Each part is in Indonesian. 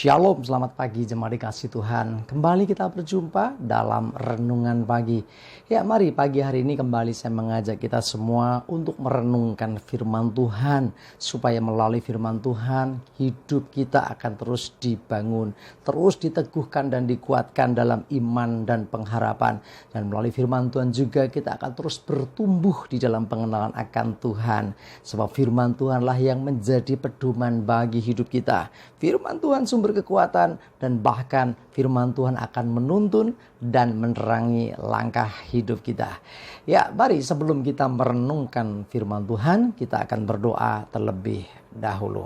Shalom, selamat pagi jemaat dikasih Tuhan. Kembali kita berjumpa dalam renungan pagi. Ya, mari pagi hari ini kembali saya mengajak kita semua untuk merenungkan firman Tuhan. Supaya melalui firman Tuhan, hidup kita akan terus dibangun, terus diteguhkan dan dikuatkan dalam iman dan pengharapan. Dan melalui firman Tuhan juga kita akan terus bertumbuh di dalam pengenalan akan Tuhan. Sebab firman Tuhanlah yang menjadi pedoman bagi hidup kita. Firman Tuhan sumber kekuatan, dan bahkan firman Tuhan akan menuntun dan menerangi langkah hidup kita. Ya, mari sebelum kita merenungkan firman Tuhan, kita akan berdoa terlebih dahulu.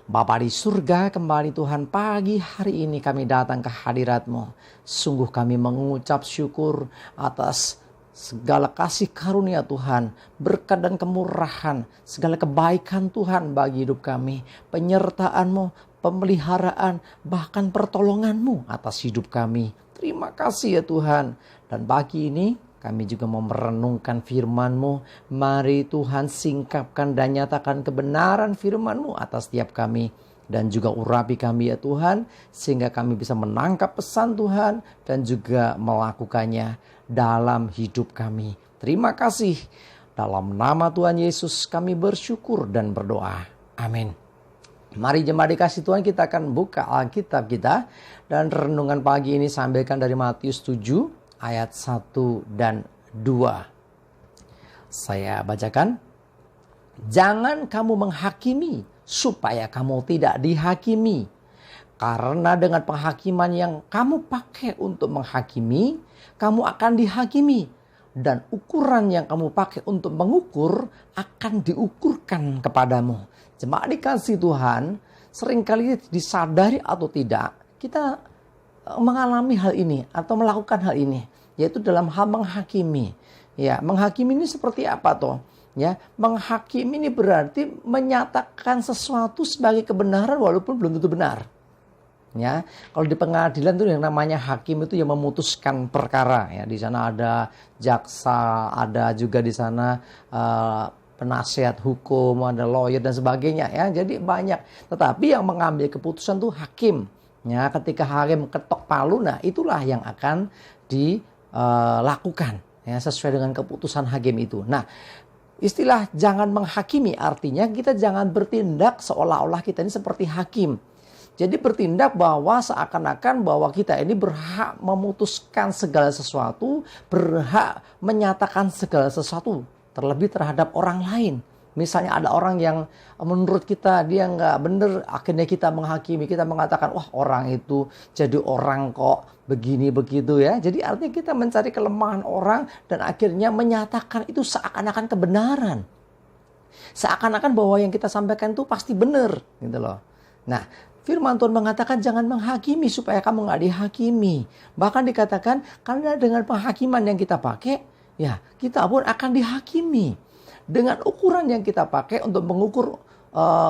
Bapa di surga, kembali Tuhan pagi hari ini kami datang ke hadirat-Mu. Sungguh kami mengucap syukur atas segala kasih karunia Tuhan, berkat dan kemurahan, segala kebaikan Tuhan bagi hidup kami, penyertaan-Mu, pemeliharaan, bahkan pertolongan-Mu atas hidup kami. Terima kasih ya Tuhan. Dan pagi ini kami juga mau merenungkan firman-Mu. Mari Tuhan singkapkan dan nyatakan kebenaran firman-Mu atas setiap kami. Dan juga urapi kami ya Tuhan, sehingga kami bisa menangkap pesan Tuhan dan juga melakukannya dalam hidup kami. Terima kasih. Dalam nama Tuhan Yesus kami bersyukur dan berdoa. Amin. Mari jemaat dikasih Tuhan, kita akan buka Alkitab kita. Dan renungan pagi ini saya ambilkan dari Matius 7 ayat 1 dan 2. Saya bacakan. Jangan kamu menghakimi supaya kamu tidak dihakimi. Karena dengan penghakiman yang kamu pakai untuk menghakimi, kamu akan dihakimi. Dan ukuran yang kamu pakai untuk mengukur akan diukurkan kepadamu. Jemaat dikasih Tuhan, seringkali disadari atau tidak, kita mengalami hal ini atau melakukan hal ini, yaitu dalam hal menghakimi. Ya, menghakimi ini seperti apa toh? Ya, menghakimi ini berarti menyatakan sesuatu sebagai kebenaran walaupun belum tentu benar. Ya, kalau di pengadilan itu yang namanya hakim itu yang memutuskan perkara. Ya, di sana ada jaksa, ada juga di sana penasihat hukum, ada lawyer dan sebagainya. Ya, jadi banyak. Tetapi yang mengambil keputusan itu hakim. Ya, ketika hakim ketok palu, nah itulah yang akan dilakukan. Ya, sesuai dengan keputusan hakim itu. Nah, istilah jangan menghakimi artinya kita jangan bertindak seolah-olah kita ini seperti hakim. Jadi bertindak bahwa seakan-akan bahwa kita ini berhak memutuskan segala sesuatu, berhak menyatakan segala sesuatu, terlebih terhadap orang lain. Misalnya ada orang yang menurut kita dia nggak benar, akhirnya kita menghakimi, kita mengatakan wah orang itu jadi orang kok begini begitu ya. Jadi artinya kita mencari kelemahan orang dan akhirnya menyatakan itu seakan-akan kebenaran. Seakan-akan bahwa yang kita sampaikan itu pasti benar gitu loh. Nah, firman Tuhan mengatakan jangan menghakimi supaya kamu nggak dihakimi. Bahkan dikatakan karena dengan penghakiman yang kita pakai, ya kita pun akan dihakimi. Dengan ukuran yang kita pakai untuk mengukur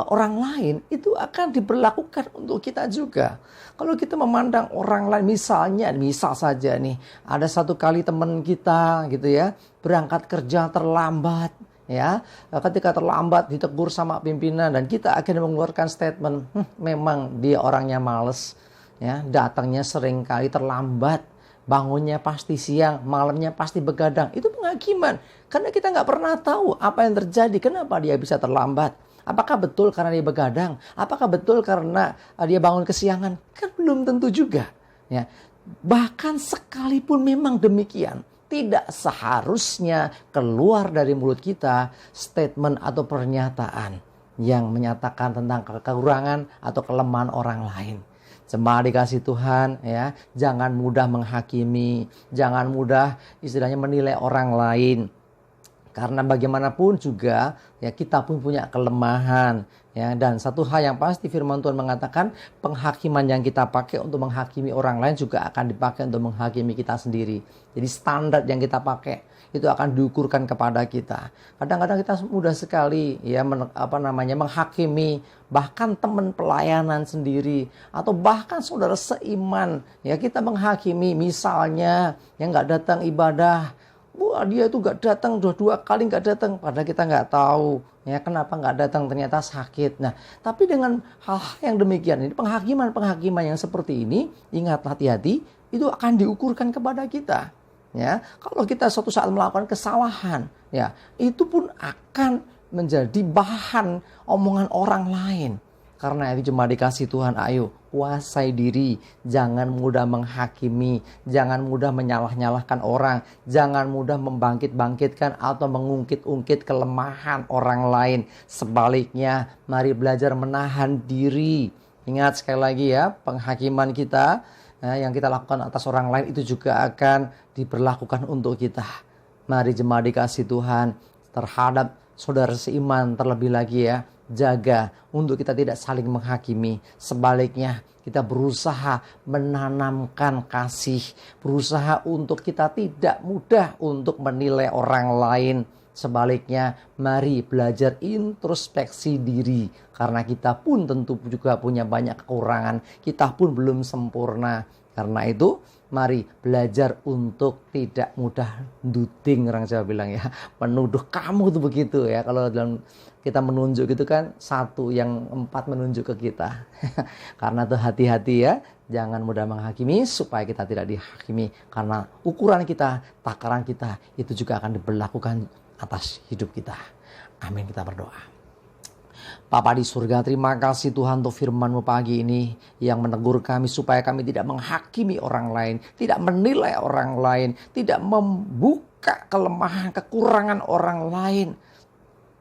orang lain, itu akan diberlakukan untuk kita juga. Kalau kita memandang orang lain, misal saja nih, ada satu kali teman kita gitu ya, berangkat kerja terlambat. Ya, ketika terlambat ditegur sama pimpinan dan kita akhirnya mengeluarkan statement, memang dia orangnya males, ya, datangnya sering kali terlambat, bangunnya pasti siang, malamnya pasti begadang. Itu penghakiman, karena kita nggak pernah tahu apa yang terjadi, kenapa dia bisa terlambat. Apakah betul karena dia begadang? Apakah betul karena dia bangun kesiangan? Kan belum tentu juga. Ya, bahkan sekalipun memang demikian, tidak seharusnya keluar dari mulut kita statement atau pernyataan yang menyatakan tentang kekurangan atau kelemahan orang lain. Jemaat dikasih Tuhan ya, jangan mudah menghakimi, jangan mudah istilahnya menilai orang lain. Karena bagaimanapun juga ya kita pun punya kelemahan ya, dan satu hal yang pasti firman Tuhan mengatakan penghakiman yang kita pakai untuk menghakimi orang lain juga akan dipakai untuk menghakimi kita sendiri. Jadi standar yang kita pakai itu akan diukurkan kepada kita. Kadang-kadang kita mudah sekali ya menghakimi bahkan teman pelayanan sendiri atau bahkan saudara seiman ya, kita menghakimi misalnya yang nggak datang ibadah. Wah, dia itu nggak datang, dua kali nggak datang, padahal kita nggak tahu ya kenapa nggak datang, ternyata sakit. Nah, tapi dengan hal-hal yang demikian ini, penghakiman yang seperti ini, ingat, hati-hati, itu akan diukurkan kepada kita. Ya, kalau kita suatu saat melakukan kesalahan, ya, itu pun akan menjadi bahan omongan orang lain. Karena itu cuma dikasih Tuhan, ayo kuasai diri, jangan mudah menghakimi, jangan mudah menyalah-nyalahkan orang, jangan mudah membangkit-bangkitkan atau mengungkit-ungkit kelemahan orang lain. Sebaliknya, mari belajar menahan diri. Ingat sekali lagi ya, penghakiman kita yang kita lakukan atas orang lain itu juga akan diberlakukan untuk kita. Mari jemaat dikasih Tuhan, terhadap saudara seiman terlebih lagi ya, jaga untuk kita tidak saling menghakimi. Sebaliknya, kita berusaha menanamkan kasih, berusaha untuk kita tidak mudah untuk menilai orang lain. Sebaliknya, mari belajar introspeksi diri, karena kita pun tentu juga punya banyak kekurangan, kita pun belum sempurna. Karena itu, mari belajar untuk tidak mudah duding, orang Jawa bilang ya, menuduh kamu tuh begitu ya. Kalau dalam kita menunjuk gitu kan, satu yang empat menunjuk ke kita. Karena tuh hati-hati ya, jangan mudah menghakimi supaya kita tidak dihakimi. Karena ukuran kita, takaran kita itu juga akan diberlakukan atas hidup kita. Amin, kita berdoa. Bapa di surga, terima kasih Tuhan untuk firman-Mu pagi ini yang menegur kami supaya kami tidak menghakimi orang lain, tidak menilai orang lain, tidak membuka kelemahan, kekurangan orang lain.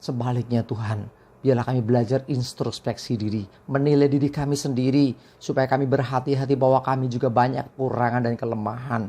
Sebaliknya Tuhan, biarlah kami belajar introspeksi diri, menilai diri kami sendiri, supaya kami berhati-hati bahwa kami juga banyak kekurangan dan kelemahan.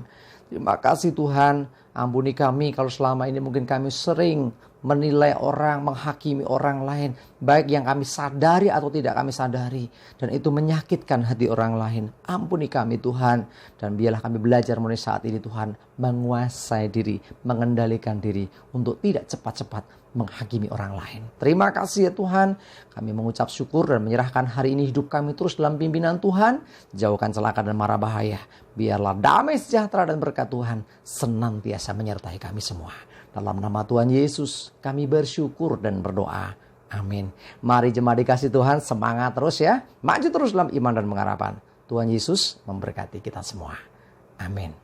Terima kasih Tuhan, ampuni kami kalau selama ini mungkin kami sering menilai orang, menghakimi orang lain, baik yang kami sadari atau tidak kami sadari, dan itu menyakitkan hati orang lain. Ampuni kami Tuhan, dan biarlah kami belajar mulai saat ini Tuhan, menguasai diri, mengendalikan diri untuk tidak cepat-cepat menghakimi orang lain. Terima kasih ya Tuhan, kami mengucap syukur dan menyerahkan hari ini hidup kami terus dalam pimpinan Tuhan. Jauhkan celaka dan mara bahaya, biarlah damai sejahtera dan berkat Tuhan senantiasa menyertai kami semua. Dalam nama Tuhan Yesus kami bersyukur dan berdoa. Amin. Mari jemaat dikasih Tuhan, semangat terus ya. Maju terus dalam iman dan pengharapan. Tuhan Yesus memberkati kita semua. Amin.